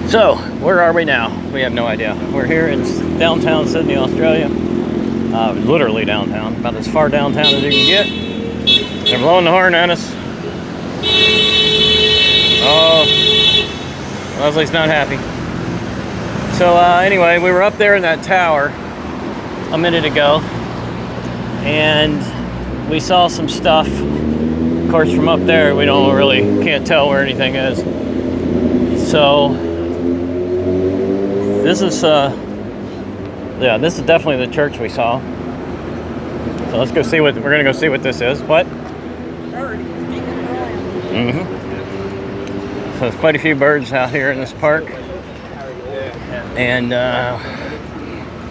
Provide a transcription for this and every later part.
So, where are we now? We have no idea. We're here in downtown Sydney, Australia. Literally downtown, about as far downtown as you can get. They're blowing the horn at us. Oh, Leslie's not happy. So anyway, we were up there in that tower a minute ago, and we saw some stuff. Of course, from up there, we can't tell where anything is. So this is definitely the church we saw. So let's go see we're gonna go see what this is. What? Mm-hmm. So there's quite a few birds out here in this park, and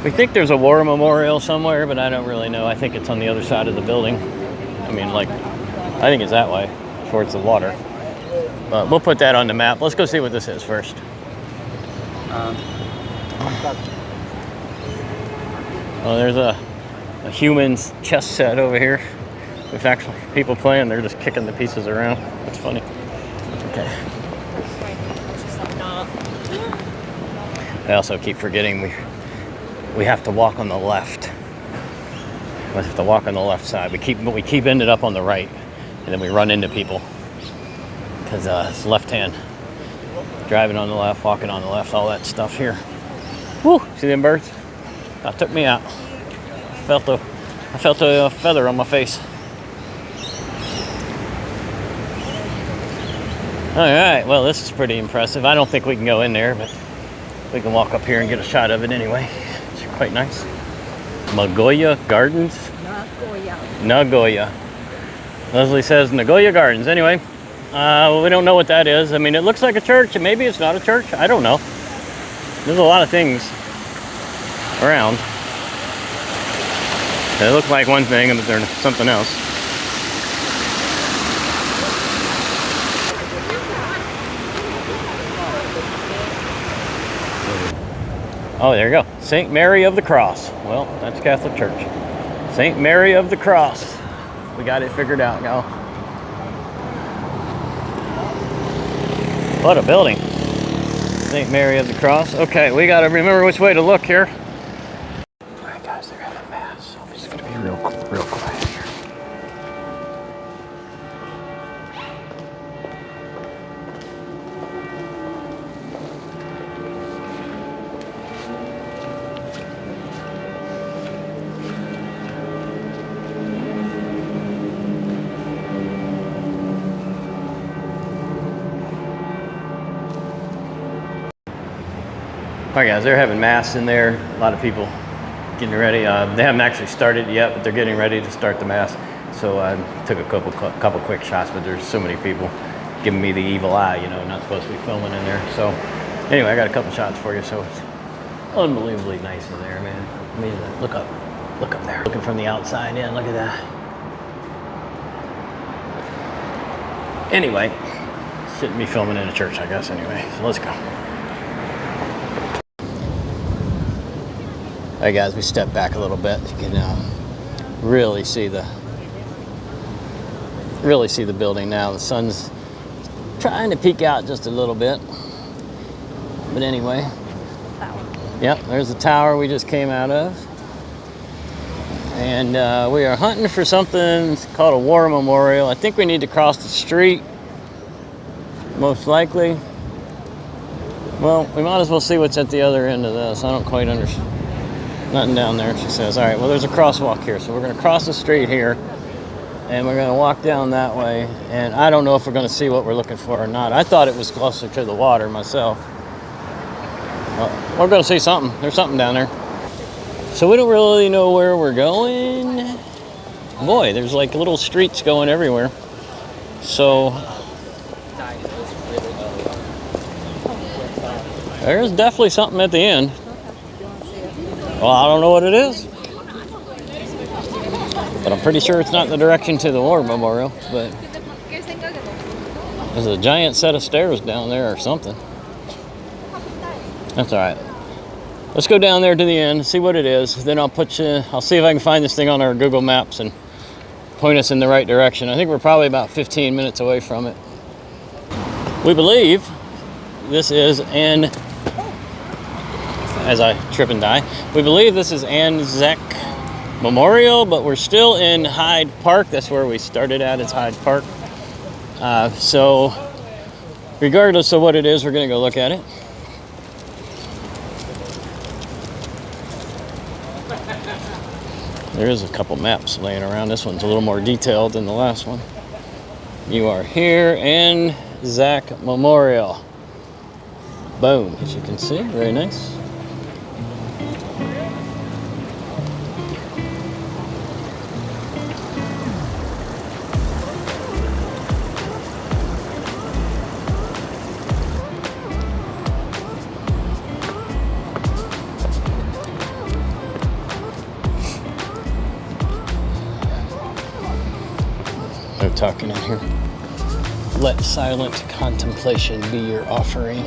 we think there's a war memorial somewhere, but I don't really know. I think it's on the other side of the building. I mean, I think it's that way, towards the water. But we'll put that on the map. Let's go see what this is first. Oh, there's a human's chess set over here. There's actually people playing. They're just kicking the pieces around. That's funny. Okay. I also keep forgetting we have to walk on the left. We have to walk on the left side. We keep ended up on the right, and then we run into people because it's left hand. Driving on the left, walking on the left, all that stuff here. Woo! See them birds? That took me out. I felt a feather on my face. All right. Well, this is pretty impressive. I don't think we can go in there, but we can walk up here and get a shot of it anyway. It's quite nice. Nagoya Gardens? Nagoya. Leslie says Nagoya Gardens. Anyway, we don't know what that is. I mean, it looks like a church, and maybe it's not a church. I don't know. There's a lot of things around. They look like one thing, but they're something else. Oh, there you go. St. Mary of the Cross. Well, that's Catholic Church. St. Mary of the Cross. We got it figured out, y'all. What a building. St. Mary of the Cross. Okay, we got to remember which way to look here. All right, guys, they're having mass, so I'm just going to be real quiet here. All right, guys, they're having mass in there. A lot of people getting ready. They haven't actually started yet, but they're getting ready to start the mass. So I took a couple quick shots, but there's so many people giving me the evil eye, you know, not supposed to be filming in there. So anyway, I got a couple shots for you. So it's unbelievably nice in there, man. I mean, look up there. Looking from the outside in, look at that. Anyway, shouldn't be filming in a church, I guess, anyway. So let's go. All right, guys, we step back a little bit. You can really see the building now. The sun's trying to peek out just a little bit, but anyway. Yep, there's the tower we just came out of, and we are hunting for something called a war memorial. I think we need to cross the street, most likely. Well, we might as well see what's at the other end of this. I don't quite understand. Nothing down there, she says. All right, well, there's a crosswalk here, so we're going to cross the street here, and we're going to walk down that way, and I don't know if we're going to see what we're looking for or not. I thought it was closer to the water myself. Well, we're going to see something. There's something down there. So we don't really know where we're going. Boy, there's like little streets going everywhere. So there's definitely something at the end. Well, I don't know what it is, but I'm pretty sure it's not the direction to the war memorial, but there's a giant set of stairs down there or something. That's all right. Let's go down there to the end, see what it is. Then I'll see if I can find this thing on our Google Maps and point us in the right direction. I think we're probably about 15 minutes away from it. We believe this is an, as I trip and die, we believe this is Anzac Memorial, but we're still in Hyde Park. That's where we started at, is Hyde Park. So regardless of what it is, we're gonna go look at it. There is a couple maps laying around. This one's a little more detailed than the last one. You are here, Anzac Memorial. Boom, as you can see, very nice. No talking in here. Let silent contemplation be your offering.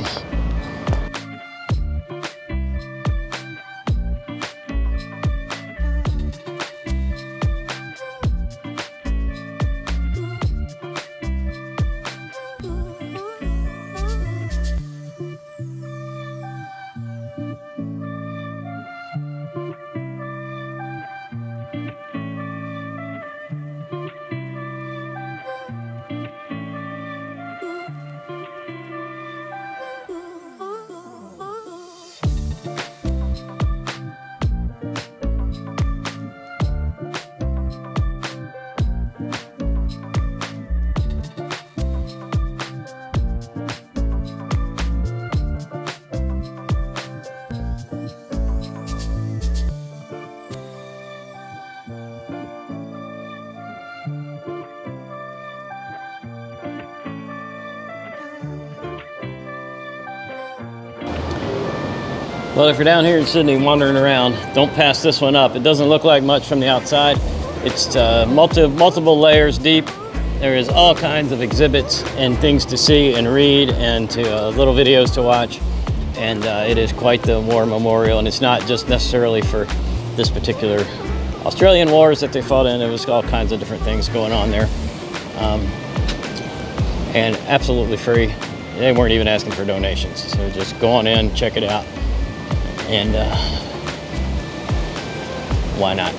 Well, if you're down here in Sydney wandering around, don't pass this one up. It doesn't look like much from the outside. It's multiple layers deep. There is all kinds of exhibits and things to see and read, and little videos to watch. And it is quite the war memorial, and it's not just necessarily for this particular Australian wars that they fought in. There was all kinds of different things going on there. And absolutely free. They weren't even asking for donations. So just go on in, check it out. And why not?